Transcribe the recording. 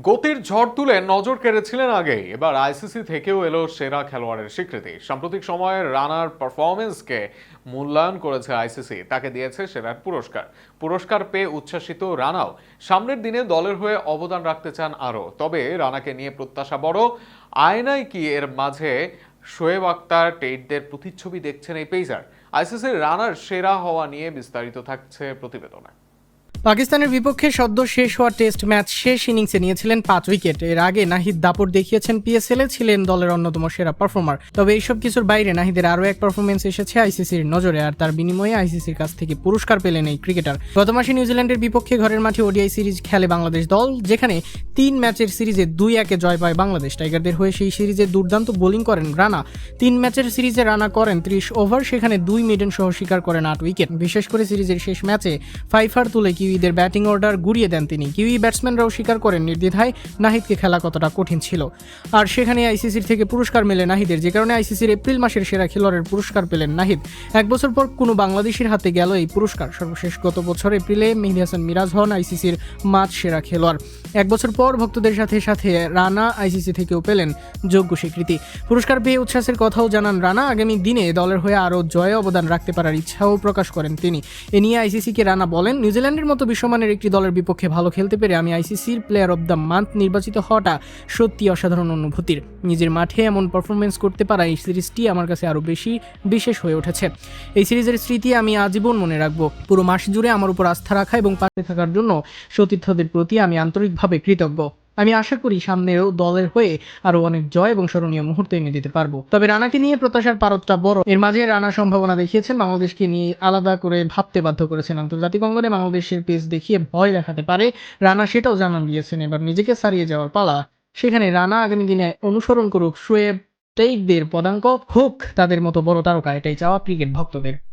গতির ঝড় তুলে নজর কেড়েছিলেন আগেই, এবার আইসিসি থেকেও এলো সেরা খেলোয়াড়ের স্বীকৃতি। সাম্প্রতিক সময়ে রানার পারফরমেন্সকে মূল্যায়ন করেছে আইসিসি, তাকে দিয়েছে সেরার পুরস্কার। পুরস্কার পেয়ে উচ্ছ্বাসিত রানাও সামনের দিনে দলের হয়ে অবদান রাখতে চান আরও। তবে রানাকে নিয়ে প্রত্যাশা বড়। আয়নায় কি এর মাঝে শোয়েব আক্তার, টেইটদের প্রতিচ্ছবি দেখছেন এই পেসার? আইসিসির রানার সেরা হওয়া নিয়ে বিস্তারিত থাকছে প্রতিবেদনে। পাকিস্তানের বিপক্ষে সদ্য শেষ হওয়া টেস্ট ম্যাচ শেষ ইনিংসে নিয়েছিলেন ৫ উইকেট। এর আগে নাহিদ দাপট দেখিয়েছেন পিএসএল-এ, ছিলেন দলের অন্যতম সেরা পারফর্মার। তবে এইসব কিছুর বাইরে নাহিদের আরও এক পারফরমেন্স এসেছে আইসিসির নজরে, আর তার বিনিময়ে আইসিসির কাছ থেকে পুরস্কার পেলেন এই ক্রিকেটার। গত মাসে নিউজিল্যান্ডের বিপক্ষে ঘরের মাঠে ওডিআই সিরিজ খেলে বাংলাদেশ দল, যেখানে ৩ ম্যাচের সিরিজে ২-১ জয় পায় বাংলাদেশ। টাইগারদের হয়ে সেই সিরিজে দুর্দান্ত বোলিং করেন রানা। ৩ ম্যাচের সিরিজে রানা করেন ৩০ ওভার, সেখানে ২ মিডেন সহ শিকার করেন ৮ উইকেট। বিশেষ করে সিরিজের শেষ ম্যাচে ফাইফার তুলে কিউইদের ব্যাটিং অর্ডার গুড়িয়ে দেন তিনি। কিউই ব্যাটসম্যানরাও স্বীকার করেন নির্দ্বিধায় নাহিদকে খেলা কতটা কঠিন ছিল। আর সেখানে আইসিসির থেকে পুরস্কার মেলে নাহিদের, যে কারণে আইসিসির এপ্রিল মাসের সেরা খেলোয়াড়ের পুরস্কার পেলেন নাহিদ। ১ বছর পর কোনো বাংলাদেশের হাতে গেল এই পুরস্কার। সর্বশেষ গত বছর এপ্রিলে মেহেদী হাসান মিরাজ হন আইসিসির মাঝ সেরা খেলোয়াড়। ১ বছর পর ভক্তদের সাথে সাথে রানা আইসিসি থেকেও পেলেন যোগ্য স্বীকৃতি। পুরস্কার পেয়ে উচ্ছ্বাসের কথাও জানান রানা। আগামী দিনে দলের হয়ে আরও জয়ে অবদান রাখতে পারার ইচ্ছাও প্রকাশ করেন তিনি। এ নিয়ে আইসিসিকে রানা বলেন, নিউজিল্যান্ডের মতো বিশ্বমানের একটি দলের বিপক্ষে ভালো খেলতে পেরে আমি আইসিসির প্লেয়ার অব দ্য মান্থ নির্বাচিত হওয়াটা সত্যি অসাধারণ অনুভূতির। নিজের মাঠে এমন পারফরমেন্স করতে পারা এই সিরিজটি আমার কাছে আরও বেশি বিশেষ হয়ে উঠেছে। এই সিরিজের স্মৃতি আমি আজীবন মনে রাখবো। পুরো মাস জুড়ে আমার উপর আস্থা রাখা এবং পাশে থাকার জন্য সতীর্থদের প্রতি আমি আন্তরিকভাবে কৃতজ্ঞ। আমি আশা করি সামনেও দলের হয়ে আরও অনেক জয় এবং স্মরণীয় মুহূর্ত এনে দিতে পারবো। তবে রানাকে নিয়ে প্রত্যাশার পারদটা বড়। এর মাঝে রানা সম্ভাবনা দেখিয়েছেন, বাংলাদেশকে নিয়ে আলাদা করে ভাবতে বাধ্য করেছেন। আন্তর্জাতিক অঙ্গনে বাংলাদেশের পেস দেখিয়ে ভয় দেখাতে পারে রানা, সেটাও জানান দিয়েছেন। এবার নিজেকে ছাড়িয়ে যাওয়ার পালা। সেখানে রানা আগামী দিনে অনুসরণ করুক শোয়েব, টেইটদের পদাঙ্ক হোক তাদের মতো বড় তারকা, এটাই চাওয়া ক্রিকেট ভক্তদের।